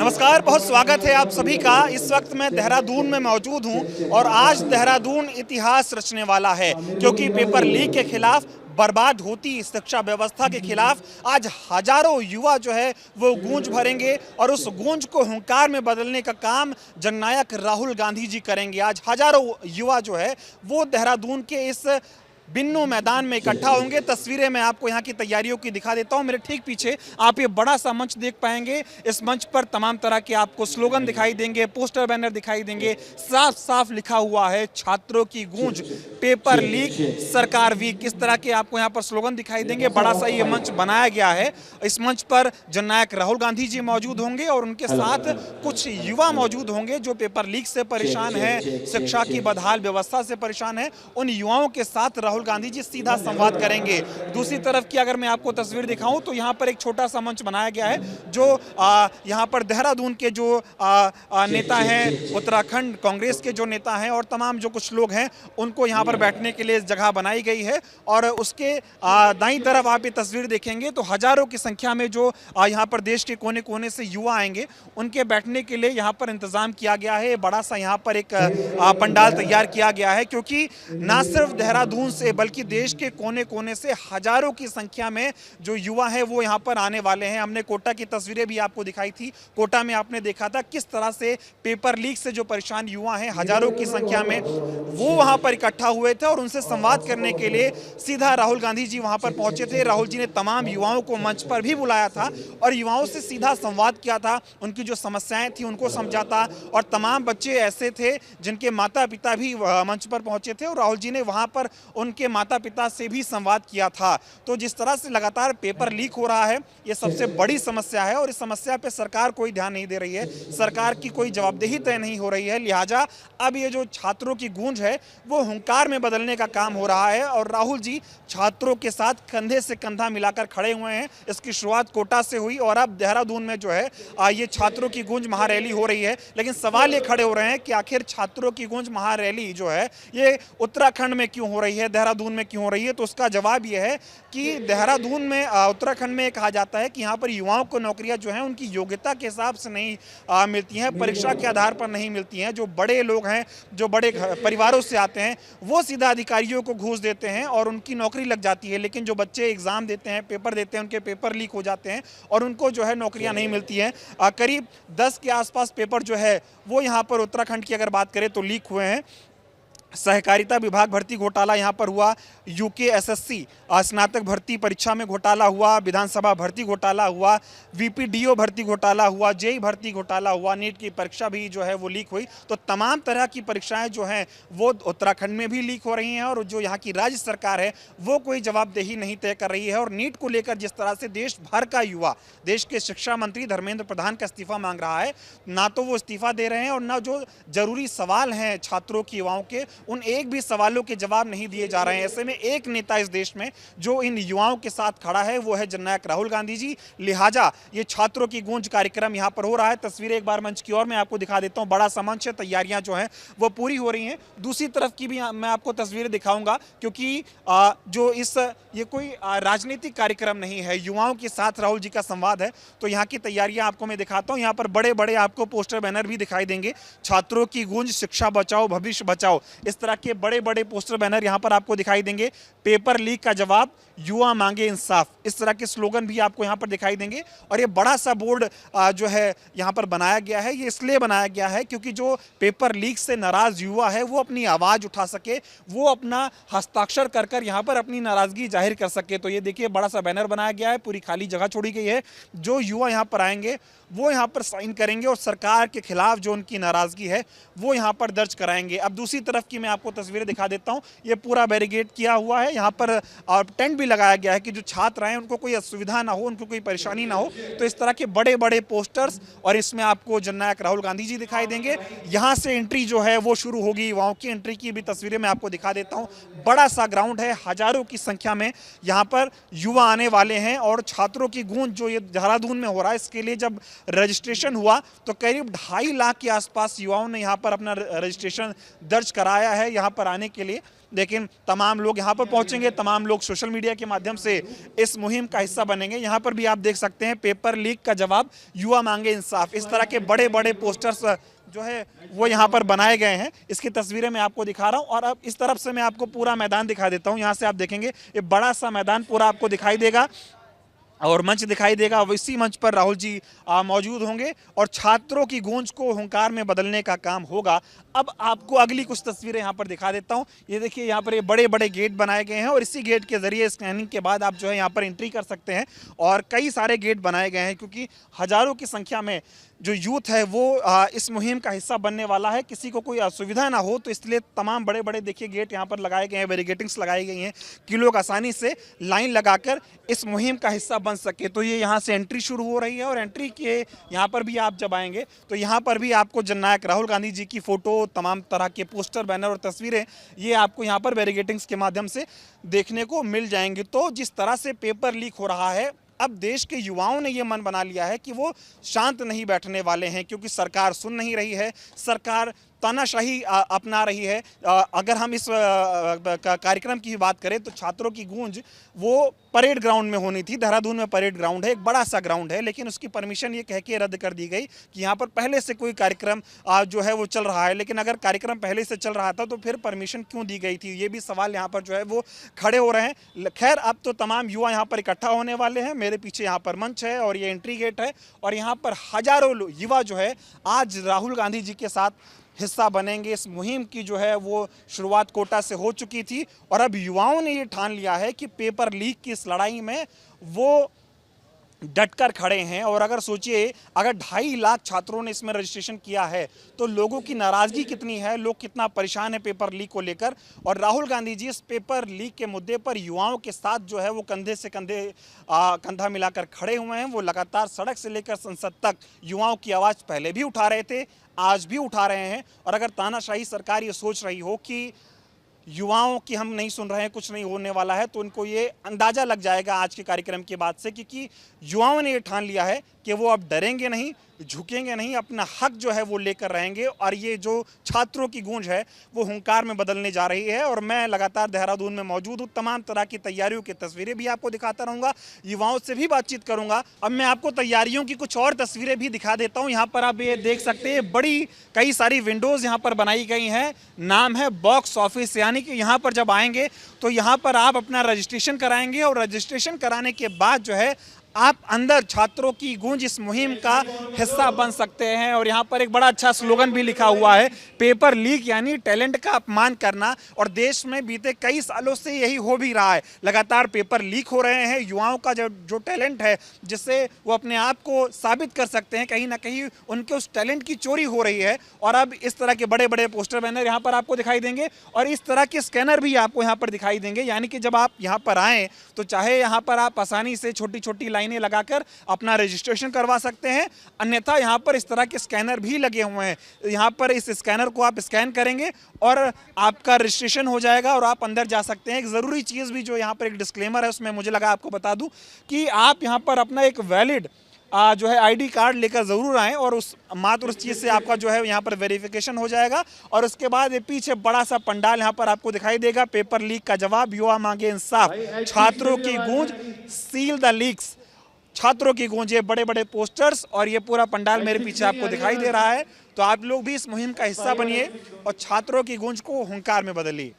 नमस्कार, बहुत स्वागत है आप सभी का। इस वक्त मैं देहरादून में मौजूद हूं और आज देहरादून इतिहास रचने वाला है, क्योंकि पेपर लीक के खिलाफ, बर्बाद होती शिक्षा व्यवस्था के खिलाफ आज हजारों युवा जो है वो गूंज भरेंगे और उस गूंज को हुंकार में बदलने का काम जननायक राहुल गांधी जी करेंगे। आज हजारों युवा जो है वो देहरादून के इस बिन्नू मैदान में इकट्ठा होंगे। तस्वीरें मैं आपको यहाँ की तैयारियों की दिखा देता हूँ। मेरे ठीक पीछे आप ये बड़ा सा मंच देख पाएंगे। इस मंच पर तमाम तरह के आपको स्लोगन दिखाई देंगे, पोस्टर बैनर दिखाई देंगे। साफ साफ लिखा हुआ है छात्रों की गूंज, पेपर लीक, सरकार वीक। किस तरह के आपको यहाँ पर स्लोगन दिखाई देंगे। बड़ा सा ये मंच बनाया गया है। इस मंच पर जननायक राहुल गांधी जी मौजूद होंगे और उनके साथ कुछ युवा मौजूद होंगे जो पेपर लीक से परेशान है, शिक्षा की बदहाल व्यवस्था से परेशान है। उन युवाओं के साथ राहुल गांधी जी सीधा संवाद करेंगे। दूसरी तरफ की अगर मैं आपको तस्वीर दिखाऊं तो यहाँ पर एक छोटा सा मंच बनाया गया है जो यहाँ पर देहरादून के जो नेता हैं, उत्तराखंड कांग्रेस के जो नेता हैं और तमाम जो कुछ लोग हैं उनको यहाँ पर बैठने के लिए जगह बनाई गई है। और उसके दाईं तरफ आप ये तस्वीर देखेंगे तो हजारों की संख्या में जो यहाँ पर देश के कोने कोने से युवा आएंगे उनके बैठने के लिए यहाँ पर इंतजाम किया गया है। बड़ा सा यहाँ पर एक पंडाल तैयार किया गया है, क्योंकि ना सिर्फ देहरादून से बल्कि देश के कोने कोने से हजारों की संख्या में जो युवा है वो यहाँ पर आने वाले हैं। हमने कोटा की तस्वीरें भी आपको दिखाई थी। कोटा में आपने देखा था किस तरह से पेपर लीक से जो परेशान युवा हैं हजारों की संख्या में वो वहां पर इकट्ठा हुए थे और उनसे संवाद करने के लिए सीधा राहुल गांधी जी वहां पर पहुंचे थे। राहुल जी ने तमाम युवाओं को मंच पर भी बुलाया था और युवाओं से सीधा संवाद किया था, उनकी जो समस्याएं थी उनको समझा था। और तमाम बच्चे ऐसे थे जिनके माता पिता भी मंच पर पहुंचे थे और राहुल जी ने वहां पर उनके माता पिता से भी संवाद किया था। तो जिस तरह से लगातार पेपर लीक हो रहा है ये सबसे बड़ी समस्या है और इस समस्या पे सरकार कोई ध्यान नहीं दे रही है, सरकार की कोई जवाबदेही तय नहीं हो रही है। लिहाजा अब ये जो छात्रों की गूंज है वो हुंकार में बदलने का काम हो रहा है और राहुल जी छात्रों के साथ कंधे से कंधा मिलाकर खड़े हुए हैं। इसकी शुरुआत कोटा से हुई और अब देहरादून में जो है ये छात्रों की गूंज महारैली हो रही है। लेकिन सवाल ये खड़े हो रहे हैं कि आखिर छात्रों की गूंज महारैली जो है ये उत्तराखंड में क्यों हो रही है, देहरादून में क्यों हो रही है। तो उसका जवाब यह है कि देहरादून में, उत्तराखंड में कहा जाता है कि यहाँ पर युवाओं को नौकरियां जो हैं उनकी योग्यता के हिसाब से नहीं मिलती हैं, परीक्षा के आधार पर नहीं मिलती हैं। जो बड़े लोग हैं, जो बड़े परिवारों से आते हैं वो सीधा अधिकारियों को घूस देते हैं और उनकी नौकरी लग जाती है। लेकिन जो बच्चे एग्जाम देते हैं, पेपर देते हैं, उनके पेपर लीक हो जाते हैं और उनको जो है नौकरियां नहीं मिलती हैं। करीब 10 के आसपास पेपर जो है वो यहाँ पर उत्तराखंड की अगर बात करें तो लीक हुए हैं। सहकारिता विभाग भर्ती घोटाला यहाँ पर हुआ, यूकेएसएससी स्नातक भर्ती परीक्षा में घोटाला हुआ, विधानसभा भर्ती घोटाला हुआ, वीपीडीओ भर्ती घोटाला हुआ, जेई भर्ती घोटाला हुआ, नीट की परीक्षा भी जो है वो लीक हुई। तो तमाम तरह की परीक्षाएं जो हैं वो उत्तराखंड में भी लीक हो रही हैं और जो यहाँ की राज्य सरकार है वो कोई जवाबदेही नहीं तय कर रही है। और नीट को लेकर जिस तरह से देश भर का युवा, देश के शिक्षा मंत्री धर्मेंद्र प्रधान का इस्तीफा मांग रहा है, ना तो वो इस्तीफा दे रहे हैं और ना जो जरूरी सवाल हैं छात्रों की, युवाओं के, उन एक भी सवालों के जवाब नहीं दिए जा रहे हैं। ऐसे में एक नेता इस देश में जो इन युवाओं के साथ खड़ा है वो है जननायक राहुल गांधी जी। लिहाजा ये छात्रों की गूंज कार्यक्रम यहां पर हो रहा है। तस्वीरें एक बार मंच की और मैं आपको दिखा देता हूं। बड़ा सा मंच है, तैयारियां जो हैं वो पूरी हो रही हैं। दूसरी तरफ की भी मैं आपको तस्वीरें दिखाऊंगा, क्योंकि जो ये कोई राजनीतिक कार्यक्रम नहीं है, युवाओं के साथ राहुल जी का संवाद है। तो यहाँ की तैयारियां आपको मैं दिखाता हूँ। यहाँ पर बड़े बड़े आपको पोस्टर बैनर भी दिखाई देंगे, छात्रों की गूंज, शिक्षा बचाओ भविष्य बचाओ, इस तरह के बड़े बड़े पोस्टर बैनर यहां पर आपको दिखाई देंगे। पेपर लीक का जवाब, युवा मांगे इंसाफ, इस तरह के स्लोगन भी आपको यहां पर दिखाई देंगे। और ये बड़ा सा बोर्ड जो है यहां पर बनाया गया है, ये इसलिए बनाया गया है क्योंकि जो पेपर लीक से नाराज युवा है वो अपनी आवाज उठा सके, वो अपना हस्ताक्षर कर कर यहां पर अपनी नाराजगी जाहिर कर सके। तो ये देखिए बड़ा सा बैनर बनाया गया है, पूरी खाली जगह छोड़ी गई है। जो युवा यहां पर आएंगे वो यहाँ पर साइन करेंगे और सरकार के खिलाफ जो उनकी नाराजगी है वो यहाँ पर दर्ज कराएंगे। अब दूसरी तरफ की मैं आपको तस्वीरें दिखा देता हूँ। ये पूरा बैरिकेड किया हुआ है, यहाँ पर टेंट भी लगाया गया है कि जो छात्र हैं उनको कोई असुविधा ना हो, उनको कोई परेशानी ना हो। तो इस तरह के बड़े बड़े पोस्टर्स और इसमें आपको जननायक राहुल गांधी जी दिखाई देंगे। यहाँ से एंट्री जो है वो शुरू होगी। युवाओं की एंट्री की भी तस्वीरें मैं आपको दिखा देता हूँ। बड़ा सा ग्राउंड है, हजारों की संख्या में यहाँ पर युवा आने वाले हैं और छात्रों की गूंज जो ये देहरादून में हो रहा है, इसके लिए जब रजिस्ट्रेशन हुआ तो करीब 2.5 लाख के आसपास युवाओं ने यहाँ पर अपना रजिस्ट्रेशन दर्ज कराया है यहाँ पर आने के लिए। लेकिन तमाम लोग यहाँ पर पहुँचेंगे, तमाम लोग सोशल मीडिया के माध्यम से इस मुहिम का हिस्सा बनेंगे। यहाँ पर भी आप देख सकते हैं, पेपर लीक का जवाब, युवा मांगे इंसाफ, इस तरह के बड़े बड़े पोस्टर्स जो है वो यहाँ पर बनाए गए हैं। इसकी तस्वीरें मैं आपको दिखा रहा हूँ और अब इस तरफ से मैं आपको पूरा मैदान दिखा देता हूँ। यहाँ से आप देखेंगे ये बड़ा सा मैदान पूरा आपको दिखाई देगा और मंच दिखाई देगा। इसी मंच पर राहुल जी मौजूद होंगे और छात्रों की गूंज को हुंकार में बदलने का काम होगा। अब आपको अगली कुछ तस्वीरें यहाँ पर दिखा देता हूँ। ये देखिए, यहाँ पर ये बड़े बड़े गेट बनाए गए हैं और इसी गेट के जरिए स्कैनिंग के बाद आप जो है यहाँ पर एंट्री कर सकते हैं। और कई सारे गेट बनाए गए हैं क्योंकि हजारों की संख्या में जो यूथ है वो इस मुहिम का हिस्सा बनने वाला है। किसी को कोई असुविधा ना हो तो इसलिए तमाम बड़े बड़े देखिए गेट यहाँ पर लगाए गए हैं, बैरिकेडिंग्स लगाई गई हैं कि लोग आसानी से लाइन लगाकर इस मुहिम का हिस्सा बन सके। तो ये यहाँ से एंट्री शुरू हो रही है और एंट्री के यहाँ पर भी आप जब आएंगे तो यहाँ पर भी आपको जननायक राहुल गांधी जी की फ़ोटो, तमाम तरह के पोस्टर, बैनर और तस्वीरें ये आपको यहाँ पर बैरिकेडिंग्स के माध्यम से देखने को मिल जाएंगी। तो जिस तरह से पेपर लीक हो रहा है, अब देश के युवाओं ने ये मन बना लिया है कि वो शांत नहीं बैठने वाले हैं क्योंकि सरकार सुन नहीं रही है, सरकार तानाशाही अपना रही है। अगर हम इस कार्यक्रम की बात करें तो छात्रों की गूंज वो परेड ग्राउंड में होनी थी। देहरादून में परेड ग्राउंड है, एक बड़ा सा ग्राउंड है, लेकिन उसकी परमिशन ये कह के रद्द कर दी गई कि यहाँ पर पहले से कोई कार्यक्रम जो है वो चल रहा है। लेकिन अगर कार्यक्रम पहले से चल रहा था तो फिर परमिशन क्यों दी गई थी, ये भी सवाल यहाँ पर जो है वो खड़े हो रहे हैं। खैर, अब तो तमाम युवा यहाँ पर इकट्ठा होने वाले हैं। मेरे पीछे यहाँ पर मंच है और ये एंट्री गेट है और यहाँ पर हजारों युवा जो है आज राहुल गांधी जी के साथ हिस्सा बनेंगे। इस मुहिम की जो है वो शुरुआत कोटा से हो चुकी थी और अब युवाओं ने ये ठान लिया है कि पेपर लीक की इस लड़ाई में वो डटकर खड़े हैं। और अगर सोचिए, अगर 2.5 लाख छात्रों ने इसमें रजिस्ट्रेशन किया है तो लोगों की नाराज़गी कितनी है, लोग कितना परेशान है पेपर लीक को लेकर। और राहुल गांधी जी इस पेपर लीक के मुद्दे पर युवाओं के साथ जो है वो कंधे से कंधा मिलाकर खड़े हुए हैं। वो लगातार सड़क से लेकर संसद तक युवाओं की आवाज़ पहले भी उठा रहे थे, आज भी उठा रहे हैं। और अगर तानाशाही सरकार ये सोच रही हो कि युवाओं की हम नहीं सुन रहे हैं, कुछ नहीं होने वाला है, तो उनको ये अंदाज़ा लग जाएगा आज के कार्यक्रम के बाद से, क्योंकि युवाओं ने ये ठान लिया है कि वो अब डरेंगे नहीं, झुकेंगे नहीं, अपना हक जो है वो लेकर रहेंगे। और ये जो छात्रों की गूंज है वो हुंकार में बदलने जा रही है। और मैं लगातार देहरादून में मौजूद हूँ, तमाम तरह की तैयारियों की तस्वीरें भी आपको दिखाता रहूँगा, युवाओं से भी बातचीत करूँगा। अब मैं आपको तैयारियों की कुछ और तस्वीरें भी दिखा देता हूँ। यहाँ पर आप ये देख सकते हैं, बड़ी कई सारी विंडोज़ यहाँ पर बनाई गई हैं। नाम है बॉक्स ऑफिस, यानी कि यहाँ पर जब आएंगे तो यहाँ पर आप अपना रजिस्ट्रेशन कराएंगे और रजिस्ट्रेशन कराने के बाद जो है आप अंदर छात्रों की गूंज इस मुहिम का हिस्सा बन सकते हैं। और यहाँ पर एक बड़ा अच्छा स्लोगन भी लिखा हुआ है, पेपर लीक यानी टैलेंट का अपमान करना। और देश में बीते कई सालों से यही हो भी रहा है, लगातार पेपर लीक हो रहे हैं। युवाओं का जो टैलेंट है, जिससे वो अपने आप को साबित कर सकते हैं, कहीं ना कहीं उनके उस टैलेंट की चोरी हो रही है। और अब इस तरह के बड़े बड़े पोस्टर बैनर यहाँ पर आपको दिखाई देंगे और इस तरह के स्कैनर भी आपको यहाँ पर दिखाई देंगे। यानी कि जब आप यहाँ पर आएँ तो चाहे यहाँ पर आप आसानी से छोटी छोटी लाइनें लगाकर अपना रजिस्ट्रेशन करवा सकते हैं, अन्यथा यहाँ पर इस तरह के स्कैनर भी लगे हुए हैं। यहाँ पर इस स्कैनर को आप स्कैन करेंगे और आपका रजिस्ट्रेशन हो जाएगा और आप अंदर जा सकते हैं। एक ज़रूरी चीज़ भी जो यहाँ पर एक डिस्क्लेमर है उसमें मुझे लगा आपको बता दूं कि आप यहाँ पर अपना एक वैलिड जो है आईडी कार्ड लेकर ज़रूर आएँ और मात्र उस चीज़ से आपका जो है यहाँ पर वेरिफिकेशन हो जाएगा। और उसके बाद ये पीछे बड़ा सा पंडाल यहाँ पर आपको दिखाई देगा, पेपर लीक का जवाब, युवा मांगे इंसाफ, छात्रों की गूंज, सील द लीक्स, छात्रों की गूंज, ये बड़े बड़े पोस्टर्स और ये पूरा पंडाल मेरे पीछे आपको दिखाई दे रहा है। तो आप लोग भी इस मुहिम का हिस्सा बनिए और छात्रों की गूंज को हुंकार में बदलिए।